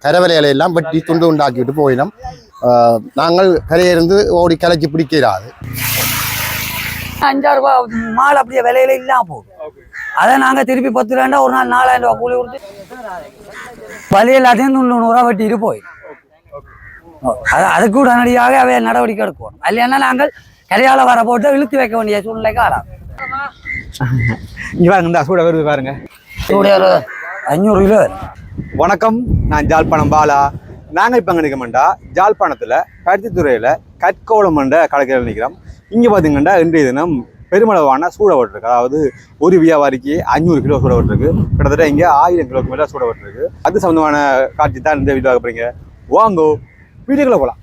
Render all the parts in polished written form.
கரவலைகளை எல்லாம் வெட்டி துண்டு உண்டாக்கிட்டு போயினோம். நாங்கள் கரையிலிருந்து ஓடி கலைச்சி பிடிக்கிறாது. 5,000 ரூபா மால் அப்படியே விலையில இல்லாம போகும். அதை நாங்கள் திருப்பி 10 ரூபா ஒரு நாள் 4,000 ரூபா கூலி கொடுத்து வழி எல்லாத்தையும் 100 ரூபா வெட்டிட்டு போய் அதுக்கு உடனடியாக அவை நடவடிக்கை எடுக்கணும். இல்லைன்னா நாங்கள் கரையால வர போட்டு இழுத்து வைக்க வேண்டிய சூழ்நிலைக்கு ஆளாம். இங்கே வாங்க, இந்த சூட வருது பாருங்க. சூட ஒரு 500 கிலோ. வணக்கம், நான் ஜாழ்ப்பாணம் பாலா. நாங்கள் இப்போ அங்கே நிற்கமாண்டா ஜாழ்ப்பாணத்தில் பருத்தித்துறையில் கற்கோளம் என்ற கடைக்கிற நிற்கிறோம். இங்கே பார்த்தீங்கன்னா இன்றைய தினம் பெருமளவான சூட ஓட்டிருக்கு. அதாவது ஒரு வியாபாரிக்கு 500 கிலோ சூட ஓட்டிருக்கு. கிட்டத்தட்ட இங்கே 1000 கிலோக்கு மேலே சூட ஓட்டிருக்கு. அது சம்பந்தமான காட்சி தான் இந்த வீடியோ பார்க்குறீங்க. வாங்கோ வீடியோக்குள்ள போகலாம்.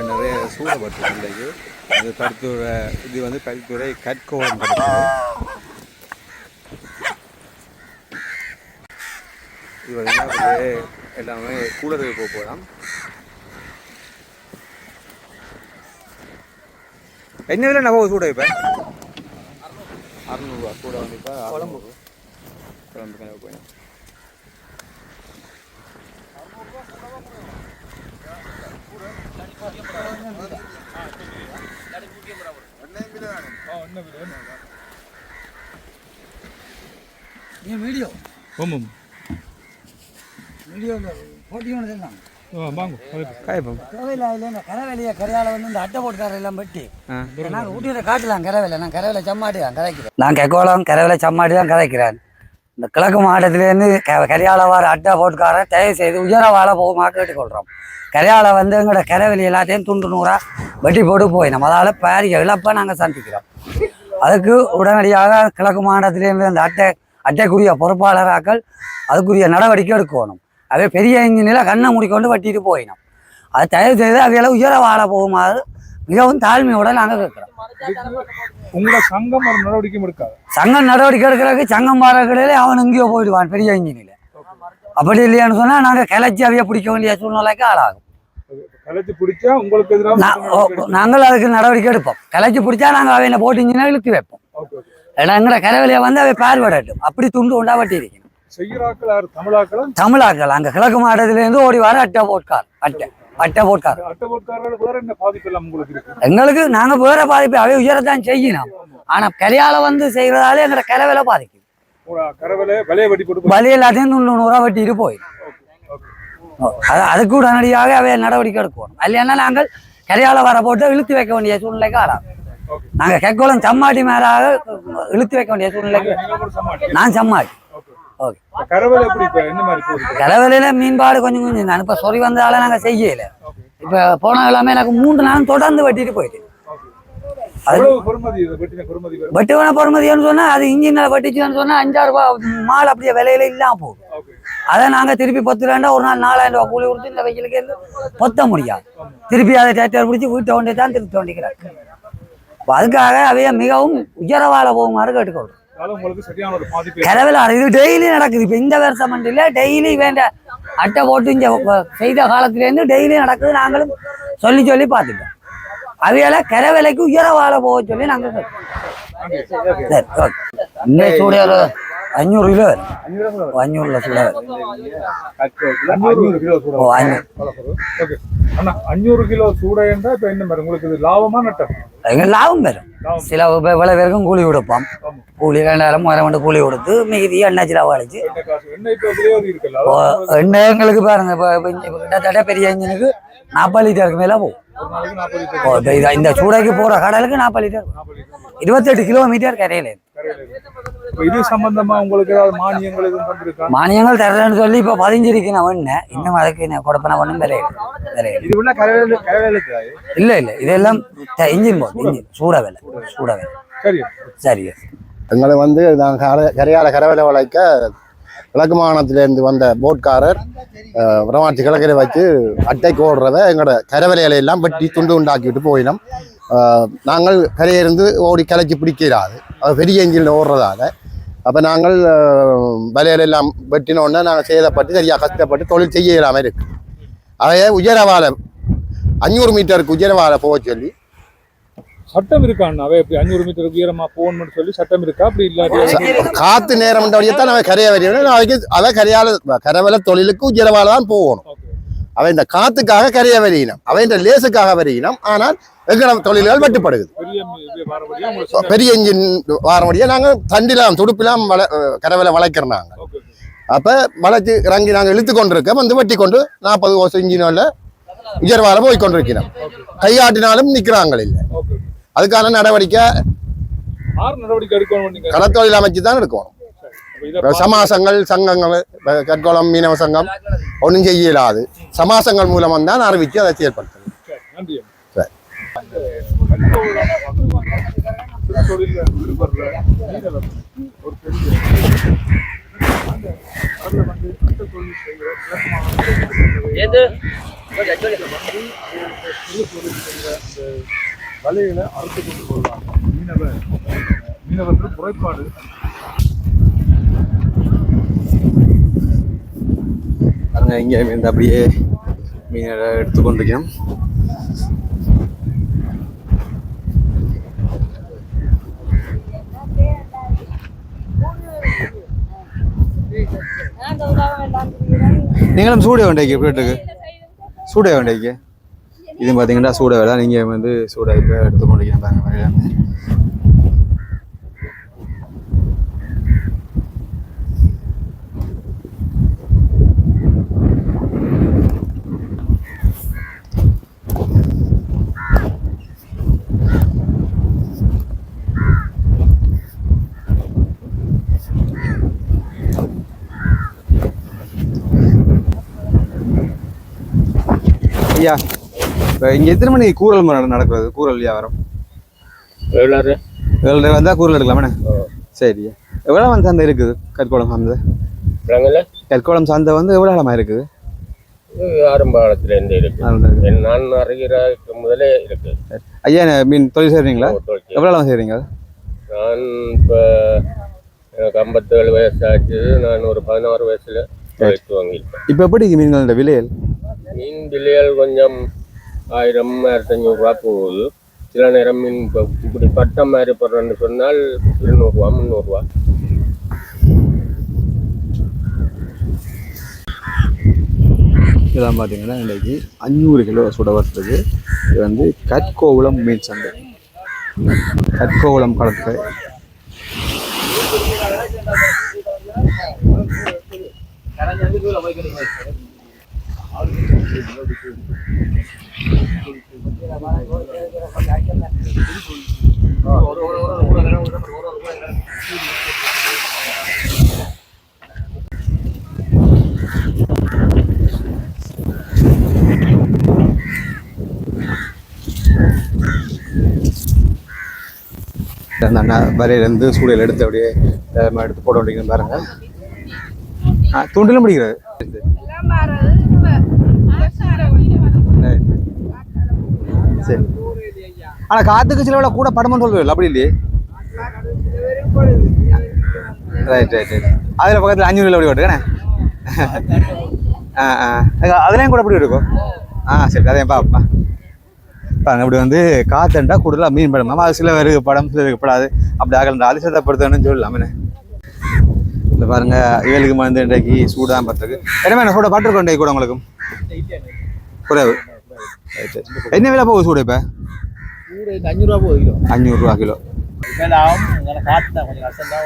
நிறைய சூழப்பட்டிருக்கு. இது பருத்துறை, இது வந்து பருத்துறை கற்கோளம் கிடைக்கும். இது வந்து எல்லாமே கூலருக்கு போகலாம். என்ன விலை நம்ம சூட இப்போ 600 ரூபா சூட வந்து இப்போ குழம்பு போய் வீடியோ கரையால வந்து இந்த அட்டை போட்டுக்கார எல்லாம் வெட்டி நாங்கள் ஊட்டியில காட்டலாம். கரைவேலை நான் கரைவேலை சம்மாடி தான் கதைக்கிறேன். நான் கெக்கோளம் கரைவேலை சம்மாடி தான் கதைக்கிறேன். இந்த கிழக்கு மாவட்டத்திலேருந்து கரையால வர அட்டை போட்டுக்கார தயவு செய்து உயரவாழ போகுமா கேட்டுக்கொள்கிறோம். கரையால வந்து எங்களோட கரைவெளி எல்லாத்தையும் துண்டு நூறா வெட்டி போட்டு போய் நம்ம அதால் பாரிய இழப்பை நாங்கள் சந்திக்கிறோம். அதுக்கு உடனடியாக கிழக்கு மாவட்டத்திலேருந்து அந்த அட்டைக்குரிய பொறுப்பாளராக்கள் அதுக்குரிய நடவடிக்கை எடுக்கணும். அதே பெரிய இன்ஜினில் கண்ணை மூடிக்கொண்டு வெட்டிட்டு போயினோம். அது தயவு செய்து அவையெல்லாம் உயர வாழ போகுமாறு மிகவும் தாழ்மையோட நாங்கள் கேட்குறோம். உங்களோட சங்கம் ஒரு நடவடிக்கை எடுக்காது. சங்கம் நடவடிக்கை எடுக்கிறதுக்கு சங்கம் பாரக்கடையிலே அவன் எங்கேயோ போயிடுவான் பெரிய இன்ஜினில். அப்படி இல்லையான்னு சொன்னால் நாங்கள் கிளச்சி அவைய பிடிக்க வேண்டிய சூழ்நிலைக்கு ஆளாகும். நாங்கள் அதுக்கு நடவடிக்கை எடுப்போம். கிளச்சி பிடிச்சா நாங்கள் அவையில போட்டு இன்ஜினை இழுத்து வைப்போம். ஏன்னா எங்களை கரைவெளியை வந்து அவை பார்வையிடட்டும். அப்படி துண்டு உண்டா வெட்டி இருக்கணும். தமிழாக்கள் அங்கே கிழக்கு மாவட்டத்திலேருந்து ஓடி வர அட்டை போட்கார் எங்களுக்கு நாங்கள் வேற பாதிப்பு அவை உயரத்தான் செய்யணும். ஆனால் கரையால வந்து செய்கிறதாலே எங்களோட கரைவேலை பாதிக்கும். வலி எல்லாத்தையும் 100 ரூபா வெட்டிட்டு போய் அதுக்கு உடனடியாக அவை நடவடிக்கை எடுக்கணும். இல்லைன்னா நாங்கள் கரையால வர போட்டு இழுத்து வைக்க வேண்டிய சூழ்நிலைக்கு ஆளாம். நாங்கள் கெக்கோளம் சம்மாடி மேலாக இழுத்து வைக்க வேண்டிய சூழ்நிலைக்கு நான் சம்மாடி. ஓகே, கரைவேலையில மீன்பாடு கொஞ்சம் நான் இப்போ சொறி வந்ததால நாங்கள் செய்யல. இப்போ போன எல்லாமே எனக்கு 3 நாள் தொடர்ந்து வெட்டிட்டு போயிட்டு வெட்டுவன பொறுமதின்னு சொன்னா அது இன்ஜினில் வெட்டிச்சுன்னு சொன்னா 5,000 ரூபா மால் அப்படியே விலையில இல்லாம போகும். அதை நாங்கள் திருப்பி 10 ரூபா ஒரு நாள் 4,000 ரூபா கூலி கொடுத்து இந்த வெயிலுக்கு இருந்து பொத்த முடியாது. திருப்பி அதை டிராக்டர் பிடிச்சி வீட்டை ஒன்றே தான் திருப்பி தோண்டிக்கிறாங்க. அதுக்காக அவைய மிகவும் உயரவாழ போகுமாறு கேட்டுக்கொள்றோம். கரைவேலை இது டெய்லி நடக்குது. இப்போ இந்த வருஷம் இல்லை, டெய்லி வேண்ட அட்டை போட்டு இங்கே செய்த காலத்திலேருந்து டெய்லி நடக்குது. நாங்களும் சொல்லி பார்த்துட்டோம். அவையால கரைவேலைக்கு உயரவாழ போக சொல்லி நாங்கள் இந்த சூட 500 கிலோ 500 சூட 500 கிலோ சூட என்றா இப்ப என்ன வரும் உங்களுக்கு? லாபமா நட்டம்? லாபம் வரும். சில விலை பேருக்கும் கூலி கொடுப்போம். கூலி 2,000 கூலி கொடுத்து மீதி எண்ணெய் சிலவு அழிச்சு எண்ணெய் எங்களுக்கு பாருங்க. இப்போ கிட்டத்தட்ட பெரிய இன்ஜினுக்கு 40 லிட்டருக்கு மேலே போகும். ஒரு நாளைக்கு 40 லிட்டர் ஓ, இப்ப இந்த சூடாக்கி போற கடலுக்கு 40 லிட்டர் 28 கிலோமீட்டர் கரையில இருக்கு. இப்ப இது சம்பந்தமா உங்களுக்கு ஏதாவது மானியங்கள் எதுவும் தந்திருக்கா? மானியங்கள் தரலன்னு சொல்லி இப்ப பதிஞ்சிருக்கேன் ஒண்ணு, இன்னும் அதுக்கு நான் கொடுப்பன ஒண்ணும் தெரியல. இது உள்ள கரைவேலுக்கு இல்ல இதெல்லாம் இன்ஜின் போட், இன்ஜின் சூட வேலை. சரி சரி. எங்களை வந்து நாங்கள் கரையால கரவலை வளைக்க கிழக்கு மாகாணத்திலேருந்து வந்த போட்காரர் பிரமாட்சி கிழக்கில் வச்சு அட்டைக்கு ஓடுறத எங்களோட கரவலைகளை எல்லாம் வெட்டி துண்டு உண்டாக்கிட்டு போயினோம். நாங்கள் கரையிருந்து ஓடி கலைச்சி பிடிக்கிறாது, அது பெரிய எஞ்சினில் ஓடுறதால. அப்போ நாங்கள் வலையிலெல்லாம் வெட்டினோடனே நாங்கள் சேதப்பட்டு சரியாக கஷ்டப்பட்டு தொழில் செய்ய இல்லாமல் இருக்கு. அதையே உயரவாலை 500 மீட்டருக்கு உயரவாலை போக சொல்லி சட்டம் இருக்கான்னு அவை எப்படி 500 மீட்டர் உயரமா போகணும்னு சொல்லி சட்டம் இருக்கா? அப்படி இல்லாட்டி காத்து நேரம் தான் அவன் கரையை வரையணும். அவன் கரையால கரவலை தொழிலுக்கு உயரவாலை தான் போகணும். அவன் இந்த காத்துக்காக கரையை வரையினம், அவன் இந்த லேசுக்காக வரையினம். ஆனால் எங்களோட தொழில்கள் வெட்டுப்படுது. பெரிய இன்ஜின் வாரபடியாக நாங்கள் தண்டிலாம் துடுப்பிலாம் கரவலை வளைக்கிறோம். நாங்கள் அப்போ வளைச்சி இறங்கி நாங்கள் இழுத்து கொண்டிருக்கோம், வந்து வெட்டி கொண்டு 40 வருஷம் இன்ஜினில் உயர்வால போய் கொண்டிருக்கிறோம். கையாட்டினாலும் நிற்கிறாங்க இல்லை. அதுக்கான நடவடிக்கை கடத்தொழில் அமைச்சு தான் எடுக்கணும். சமாசங்கள் சங்கங்கள் கற்கோளம் மீனவ சங்கம் ஒன்றும் செய்ய இயலாது. சமாசங்கள் மூலம் தான் அறிவித்து அதை செயல்படுத்தணும். வலையில அறுத்து கொண்டு போடுவாங்க. மீனவர்கள் குறைபாடு. இங்கே மீன் அப்படியே மீனை எடுத்துக்கொண்டிருக்கோம். நீங்களும் சூட வேண்டிய வீட்டுக்கு சூட வேண்டிய இது பார்த்தீங்கன்னா சூட வேலை. நீங்கள் வந்து சூட இப்போ எடுத்துக்கொண்டிருக்கீங்க பாருங்க. ஐயா, இப்போ இங்கே எத்தனை மணிக்கு கூரல் நடக்கிறது? கூரல் வியாபாரம் 7:30 வந்தால் கூரல் எடுக்கலாமே. சரியா, எவ்வளோ வந்து சந்தை இருக்குது? கற்கோளம் சந்தை கற்கோளம் சந்தை வந்து எவ்வளோ காலமாக இருக்குது? ஆரம்ப காலத்துலேருந்து இருக்கு. நான் அறிகிறதுக்கு முதலே இருக்கு. ஐயா, மீன் தொழில் செய்கிறீங்களா? எவ்வளோ காலம் செய்கிறீங்க? நான் இப்போ எனக்கு 57 வயசு ஆச்சு. நான் ஒரு 16 வயசுல தொழில் வாங்கியிருப்பேன். இப்போ எப்படி மீன்களோட விலைகள்? மீன் விலைகள் கொஞ்சம் 1000 1500 ரூபா போகுது. சில நேரம் மீன் இப்படி பட்டம் மாதிரி போடுறேன்னு சொன்னால் 200 ரூபா 300 ரூபா. இதெல்லாம் பார்த்தீங்கன்னா இன்றைக்கி 500 கிலோ சுட வர்றது. இது வந்து கற்கோவளம் மீன் சந்தை, கற்கோவளம் கடற்கரை. அந்த வரையிலேருந்து சூழல் எடுத்து அப்படியே எடுத்து போட வேண்டியது பாருங்க. தூண்டிலும் பிடிக்கிறது. சரி, ஆனால் காத்துக்கு சில விட கூட படமும் சொல்லுவீங்க அப்படி இல்லையே? Right right right. அதில் பக்கத்தில் 500 கிலோ அப்படி ஓட்டுக்கண்ணே. அதுலேயும் கூட அப்படி இருக்கும். சரி, அதையும் பாப்பா பாருங்க. அப்படி வந்து காத்தண்டா கூடுதலாக மீன் படம். அது சில பேருக்கு படம், சில பேருக்கு படாது. அப்படி ஆகல அதிசயப்படுத்தணும்னு சொல்லலாமே. இந்த பாருங்க, இவளுக்கு வந்து இன்றைக்கு சூடாக பட்டிருக்கு. என்ன சூட பட்டிருக்கோம் இன்றைக்கு கூட உங்களுக்கு குறைவு. என்ன விலை போகுது சூடு? இப்போ 500 ரூபா போகுது கிலோ. 500 ரூபா கிலோ. காற்று தான் கொஞ்சம் கஷ்டம் தான்.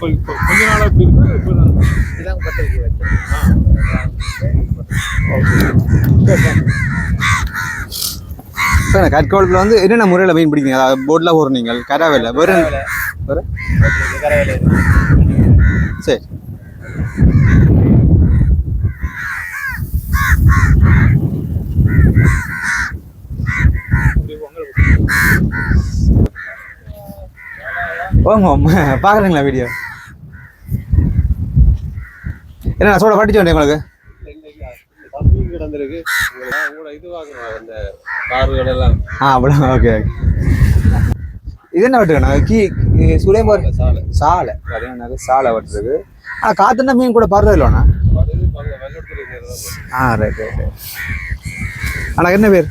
கொஞ்ச நாளா இப்படி இருக்கு இப்பதான். இதான் பத்திரிக்கை வச்சேன். இப்போ கற்கோளத்தில் வந்து என்னென்ன முறையில் மீன் பிடிக்கிறீங்க? அதாவது போட்டில் போகிற நீங்கள் கராவில் வேறு கரைவேலை சரி. ஓங்க பார்க்குறீங்களா வீடியோ? என்ன சோட பட்டிச்சு வந்தேன் உங்களுக்கு? கிடந்திருக்கு இது வாங்கணும் அந்த கார்கள் எல்லாம். அவ்வளோ ஓகே. இது என்ன வெட்டுக்கண்ணா? சுலேம்பர் சாலை சாலை பார்த்தீங்கன்னா சாலை வெட்டுருக்கு. காத்துனா மீன் கூட பறவை இல்லைண்ணா? Right right. ஆனால் என்ன பேர்?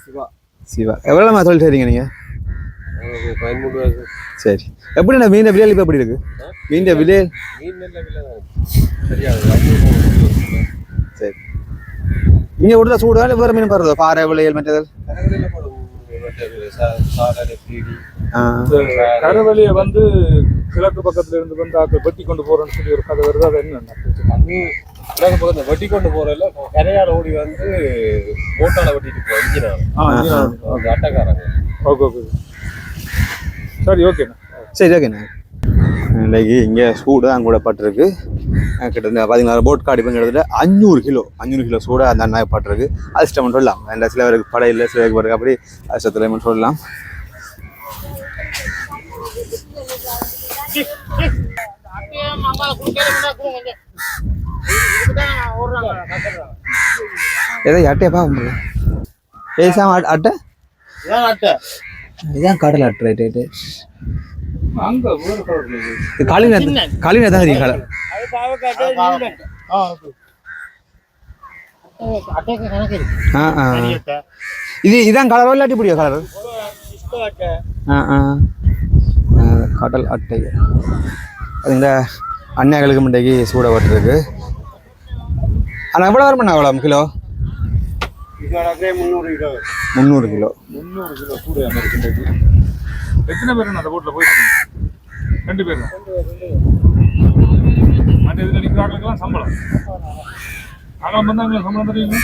சிவா. சிவா. எவ்வளோமா தொழில் செய்றீங்க நீங்கள்? 13 வருஷம். சரி. எப்படிண்ணா மீன் விலையில் இப்போ எப்படி இருக்கு? மீன் விலை மீன் நல்ல விலை தான் சரியாது. சரி. நீங்கள் விடுற சூடு வேலை வேறு மீன் பறவை பாறை விலையில் மற்றதல் கரவெளியை வந்து கிழக்கு பக்கத்துல இருந்து வந்து அதை வெட்டி கொண்டு போறோம்னு சொல்லி ஒரு கதை வருது. அது என்ன கிழக்கு பக்கத்தில் வெட்டி கொண்டு போறதுல கரையாட ஓடி வந்து போட்டால வெட்டிட்டு போவோம். அட்டக்காரங்க. ஓகே ஓகே சரி ஓகேண்ணா. சரி ஓகேண்ணா. இன்றைக்கி இங்கே சூடு தான் கூட பட்டிருக்கு. கிட்டத்தட்ட 16 போட் காடி இப்போ கிட்டத்தட்ட 500 கிலோ சூடு அந்த அண்ணா பட்டிருக்கு. அதிர்ஷ்டம் சொல்லலாம். அந்த சில பேருக்கு படம் இல்லை, சில பேருக்கு அப்படி அதிர்ஷ்டத்தில் சொல்லலாம். ஏதோ அட்டையை பார்க்க முடியல. ஏசாம அட்டை இதான் கடல் அட்டை. Right right. காலினா தான் தெரியும் கலர். இதான் கலர் இல்லாட்டி பிடிக்கும் கலர். கடல் அட்டை அதுங்க அண்ணாக்களுக்கு முண்டைக்கு சூட பட்டிருக்கு. ஆனால் எவ்வளோ வருமாண்ணா? எவ்வளோ கிலோ? 300 கிலோ. 300 கிலோ சூடு இருக்கு. எத்தனை பேர் அந்த போட்டில் போயிட்டு? 2 பேர் தான். மற்ற இதில் நிற்கிறாங்களுக்கெல்லாம் சம்பளம். அதெல்லாம் வந்தாங்களா சம்பளம் தருவீங்க?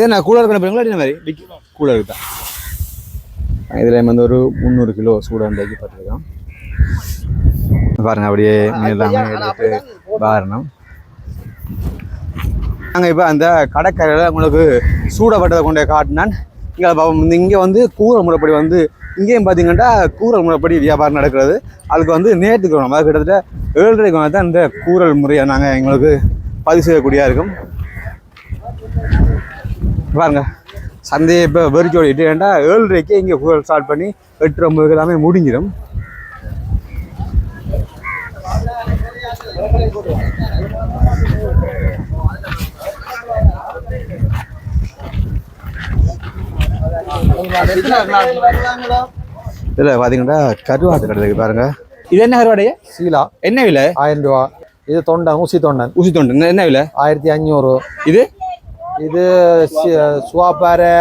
என்ன கூலர் கணக்குங்களா? என்ன மாதிரி கூலருக்கு தான். இதில் வந்து ஒரு 300 கிலோ சூடாண்டாக்கி பட்டிருக்கோம். பாருங்க அப்படியே எல்லாமே எடுத்து பாரணம். நாங்கள் இப்போ அந்த கடற்கரையில் உங்களுக்கு சூடப்பட்டதை கொண்டே காட்டினான். இங்கே வந்து கூற முறைப்படி வந்து இங்கேயும் பார்த்தீங்கன்னா கூறல் முறைப்படி வியாபாரம் நடக்கிறது. அதுக்கு வந்து நேற்றுக்கு வரும். அது கிட்டத்தட்ட 7:30 தான் இந்த கூறல் முறையை நாங்கள் எங்களுக்கு பதிவு செய்யக்கூடியதாக இருக்கும். பாருங்க சந்தையை இப்போ வெறிச்சு ஓடிட்டு ஏன்டா 7:30 இங்கே கூறல் ஸ்டார்ட் பண்ணி 8:09 எல்லாமே முடிஞ்சிடும். இதில் பார்த்தீங்கன்னா கருவாட்டு கிடையாது. பாருங்க இது என்ன கருவாடையா? சீலா. என்ன விலை? 1000 ரூபா. இது தொண்டன் ஊசி தொண்டன். ஊசி தொண்டன் என்ன விலை? 1500. இது இது சுவாப்பாறை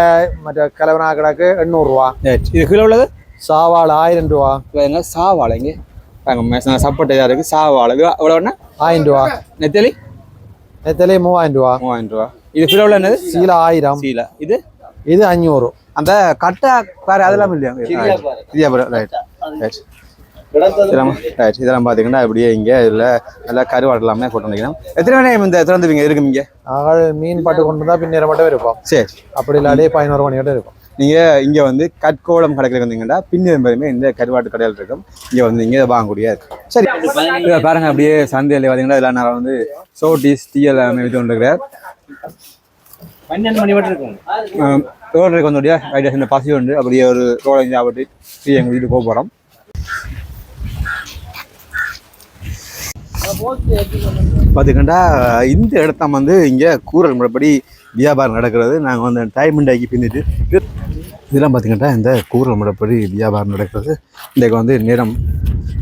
மற்ற கலவனா கிடக்கு 800 ரூபா. இது கிலோ உள்ளது சாவாள் 1000 ரூபா. எங்க சாவாழை இங்கே நாங்கள் சப்பட்டை இதாக இருக்குது. சாவாழை எவ்வளோண்ணா? 1000 ரூபா. நெத்தலி? நெத்தலி 3000 ரூபா. 3000 ரூபா. இது கிலோ உள்ள என்னது? சீலா 1000. சீலா இது 500. அந்த கட்டை பாரு அதெல்லாம் இல்லையா? Right right. இதெல்லாம் பார்த்தீங்கன்னா அப்படியே இங்கே இதில் நல்லா கருவாடு எல்லாமே போட்டு நினைக்கிறோம். எத்தனை மணி இந்த திறந்துவீங்க இருக்கும் இங்கே? மீன் பாட்டு கொண்டு தான் பின்னேற மட்டும் இருப்போம். சரி. அப்படி இல்லாலே 11 மணி கிட்ட இருக்கும். நீங்கள் இங்கே வந்து கற்கோளம் கடையில் வந்தீங்கன்னா பின்னேறும் பெருமே இந்த கருவாட்டு கடையில் இருக்கும். இங்கே வந்து இங்கே வாங்கக்கூடிய இருக்கும். சரி இதை பாருங்கள் அப்படியே சந்தையில் பார்த்தீங்கன்னா இதெல்லாம் நான் வந்து சோட்டிஸ் டீ எல்லாமே விற்று கொண்டிருக்கிறேன். 12 மணி மட்டும் இருக்கும். ரோடு வந்தோடைய ஐடியா சின்ன பசி உண்டு. அப்படியே ஒரு ரோடு சாப்பிட்டு டீ எங்கள் வீட்டுக்கு போக போகிறோம். பார்த்துக்கிட்டா இந்த இடத்த வந்து இங்கே கூறல் முறைப்படி வியாபாரம் நடக்கிறது. நாங்கள் வந்து டைம் உண்டாக்கி பின்னிட்டு இதெல்லாம் பார்த்திங்கன்னா இந்த கூறல் முறைப்படி வியாபாரம் நடக்கிறது. இன்றைக்கு வந்து நேரம்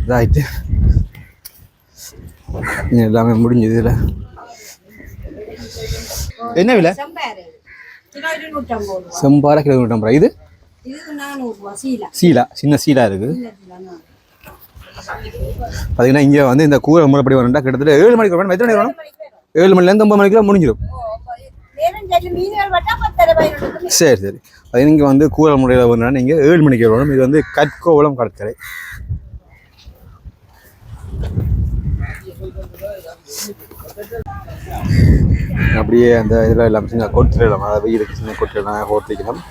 இதாகிட்டு எல்லாமே முடிஞ்சது. இதில் என்ன விலை? செம்பாறை கிலோ 150 ரூபா. இது சீலா சின்ன சீலா இருக்குது. பார்த்தீங்கன்னா இங்கே வந்து இந்த கூரை முறைப்படி வரணும்டா கிட்டத்தட்ட 7 மணிக்கு வரணும். எத்தனை மணி வரணும்? 7 மணிலேருந்து 9 மணிக்குலாம் முடிஞ்சிடும். சரி சரி. அது நீங்கள் வந்து கூரை முறையில் வரணும்னா நீங்கள் 7 மணிக்கு வரணும். இது வந்து கற்கோவளம் கடற்கரை. அப்படியே அந்த இதில் எல்லாம் சின்ன கொட்டிடலாம், அதாவது வெயிலுக்கு சின்ன கொட்டிடலாம் ஓட்டிக்கலாம்.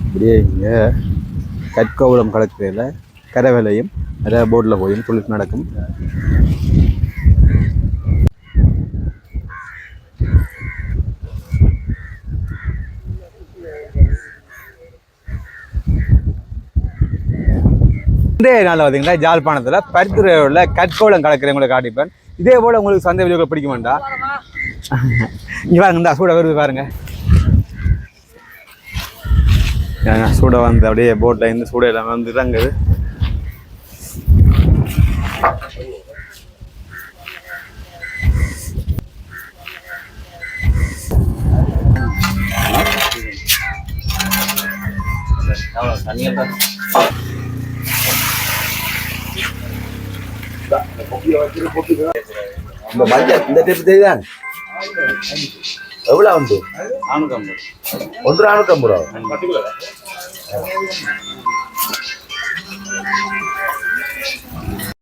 அப்படியே இங்கே கற்கோவளம் கடற்கரையில் கரை வேலையும் நிறைய போட்டில் போயும் தொழில் நடக்கும். இன்றைய நாள் பார்த்தீங்கன்னா ஜாழ்ப்பாணத்தில் பருத்தித்துறையில் உள்ள கற்கோளம் கடற்கரை உங்களை காட்டிப்பேன். இதே போல் உங்களுக்கு சந்தை வீடியோக்கள் பிடிக்க வேண்டாம். இங்கே பாருங்க, இந்த சூட வருது பாருங்க. சூட வந்து அப்படியே போட்டில் இருந்து சூட எல்லாமே வந்து இறங்குது. இந்த மஞ்சள் இந்த டைப் தெரியுதான் எவ்வளோ வந்து 450 ஒன்று 450 ரூபா.